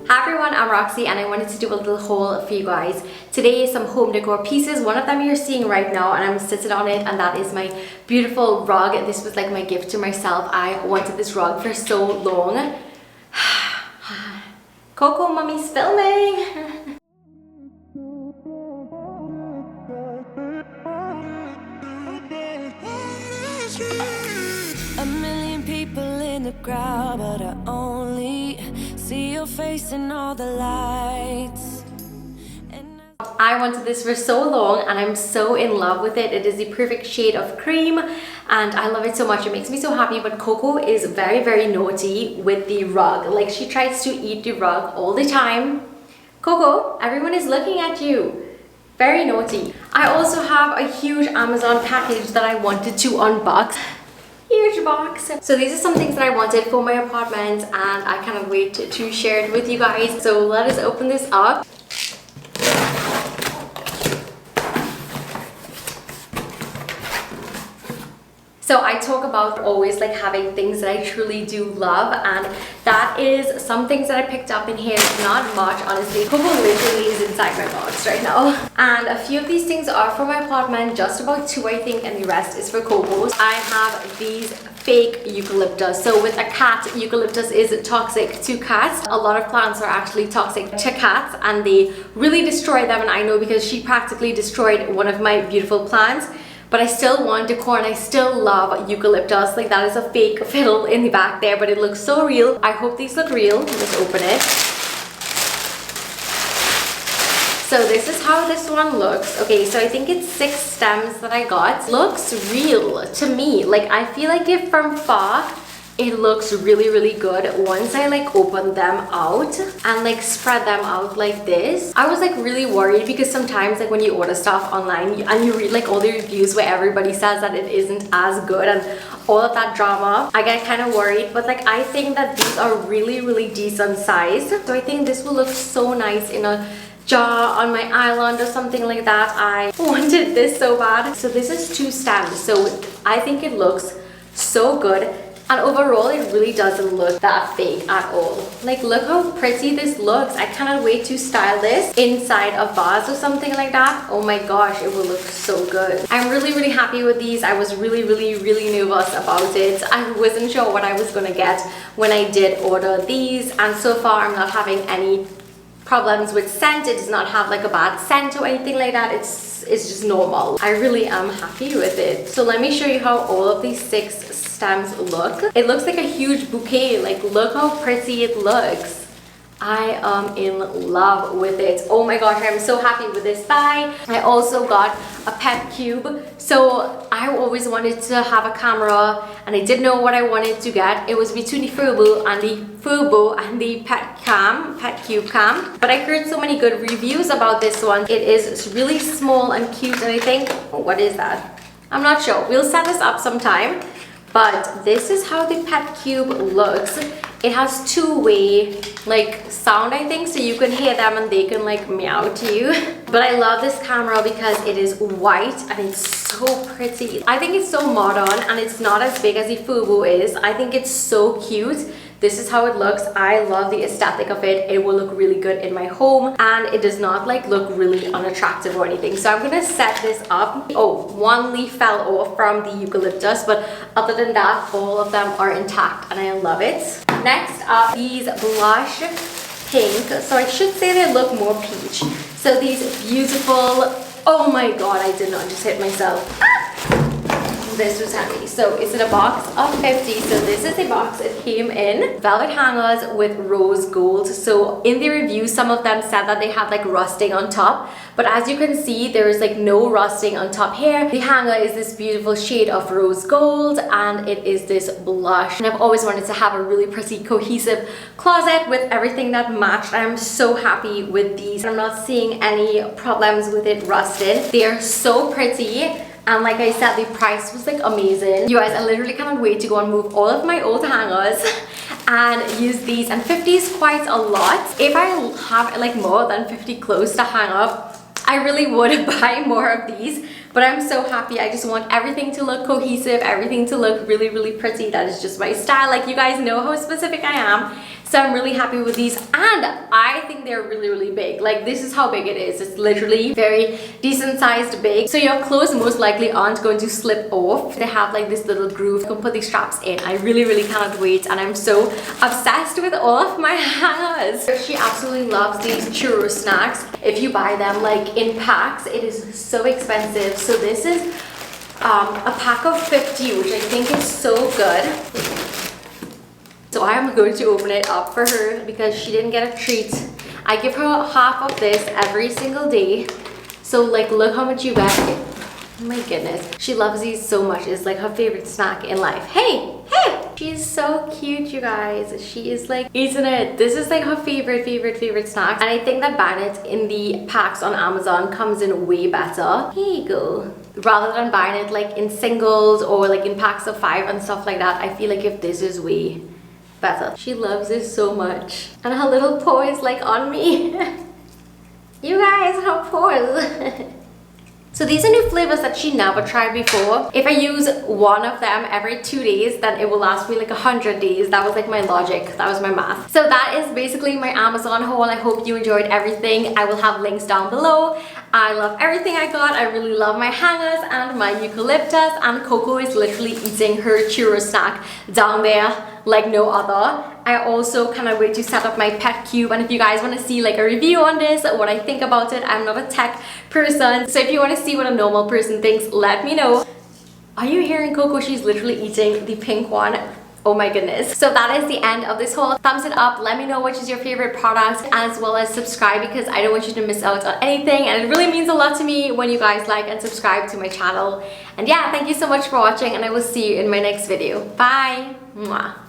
Hi everyone, I'm Roxy and I wanted to do a little haul for you guys. Today is some home decor pieces. One of them you're seeing right now and I'm sitting on it, and that is my beautiful rug. This was like my gift to myself. I wanted this rug for so long. Coco, mommy's filming. A million people in the crowd, but I only see your face in all the lights. I wanted this for so long and I'm so in love with it. It is the perfect shade of cream and I love it so much. It makes me so happy. But Coco is very, very naughty with the rug. Like, she tries to eat the rug all the time. Coco, everyone is looking at you. Very naughty. I also have a huge Amazon package that I wanted to unbox. Huge box. So these are some things that I wanted for my apartment and I cannot wait to share it with you guys. So let us open this up. So I talk about always like having things that I truly do love, and that is some things that I picked up in here. Not much, honestly. Coco literally is inside my box right now. And a few of these things are for my apartment, just about 2 I think, and the rest is for Coco's. I have these fake eucalyptus. So with a cat, eucalyptus is toxic to cats. A lot of plants are actually toxic to cats and they really destroy them, and I know because she practically destroyed one of my beautiful plants. But I still want decor and I still love eucalyptus. Like, that is a fake fiddle in the back there, but it looks so real. I hope these look real. Let's open it. So this is how this one looks. Okay, so I think it's 6 stems that I got. Looks real to me. Like, I feel like if from far, it looks really, really good. Once I like open them out and like spread them out like this, I was like really worried because sometimes like when you order stuff online and you read like all the reviews where everybody says that it isn't as good and all of that drama, I get kind of worried. But like, I think that these are really, really decent size. So I think this will look so nice in a jar on my island or something like that. I wanted this so bad. So this is 2 stems. So I think it looks so good. And overall, it really doesn't look that fake at all. Like, look how pretty this looks. I cannot wait to style this inside a vase or something like that. Oh my gosh, it will look so good. I'm really, really happy with these. I was really, really, really nervous about it. I wasn't sure what I was gonna get when I did order these. And so far, I'm not having any problems with scent. It does not have like a bad scent or anything like that. It's just normal. I really am happy with it. So let me show you how all of these 6 stems look. It looks like a huge bouquet. Like, look how pretty it looks. I am in love with it. Oh my gosh, I'm so happy with this buy. I also got a pet cube. So I always wanted to have a camera and I didn't know what I wanted to get. It was between the Furbo and the pet cube cam. But I heard so many good reviews about this one. It is really small and cute, and I think, oh, what is that? I'm not sure. We'll set this up sometime. But this is how the pet cube looks. It has 2-way like sound, I think, so you can hear them and they can like meow to you. But I love this camera because it is white and it's so pretty. I think it's so modern and it's not as big as the Fubu is. I think it's so cute. This is how it looks. I love the aesthetic of it. It will look really good in my home and it does not like look really unattractive or anything. So I'm gonna set this up. Oh, 1 leaf fell off from the eucalyptus, but other than that, all of them are intact and I love it. Next up, these blush pink. So I should say they look more peach. So these beautiful, oh my god, I did not just hit myself. This was heavy. So it's in a box of 50. So this is the box it came in. Velvet hangers with rose gold. So in the review, some of them said that they had like rusting on top, but as you can see, there is like no rusting on top here. The hanger is this beautiful shade of rose gold and it is this blush. And I've always wanted to have a really pretty cohesive closet with everything that matched. I'm so happy with these. I'm not seeing any problems with it rusted. They are so pretty. And like I said, the price was like amazing. You guys, I literally cannot wait to go and move all of my old hangers and use these. And 50 is quite a lot. If I have like more than 50 clothes to hang up, I really would buy more of these. But I'm so happy. I just want everything to look cohesive, everything to look really, really pretty. That is just my style. Like, you guys know how specific I am. So I'm really happy with these, and I think they're really, really big. Like, this is how big it is. It's literally very decent sized big. So your clothes most likely aren't going to slip off. They have like this little groove. You can put these straps in. I really, really cannot wait, and I'm so obsessed with all of my hangers. She absolutely loves these churro snacks. If you buy them like in packs, it is so expensive. So this is a pack of 50, which I think is so good. So I am going to open it up for her because she didn't get a treat. I give her half of this every single day. So like, look how much you get. Oh my goodness. She loves these so much. It's like her favorite snack in life. Hey! She's so cute, you guys. She is like eating it. This is like her favorite snack. And I think that buying it in the packs on Amazon comes in way better. Here you go. Rather than buying it like in singles or like in packs of 5 and stuff like that, I feel like if this is way better. She loves it so much. And her little paw is like on me. You guys, her paws. So these are new flavors that she never tried before. If I use one of them every 2 days, then it will last me like 100 days. That was like my logic. That was my math. So that is basically my Amazon haul. I hope you enjoyed everything. I will have links down below. I love everything I got. I really love my hangers and my eucalyptus, and Coco is literally eating her churro snack down there like no other. I also cannot wait to set up my pet cube, and if you guys want to see like a review on this, what I think about it, I'm not a tech person, so if you want to see what a normal person thinks, let me know. Are you hearing Coco? She's literally eating the pink one. Oh my goodness. So that is the end of this haul. Thumbs it up. Let me know which is your favorite product, as well as subscribe, because I don't want you to miss out on anything, and it really means a lot to me when you guys like and subscribe to my channel. And yeah, thank you so much for watching, and I will see you in my next video. Bye. Mwah.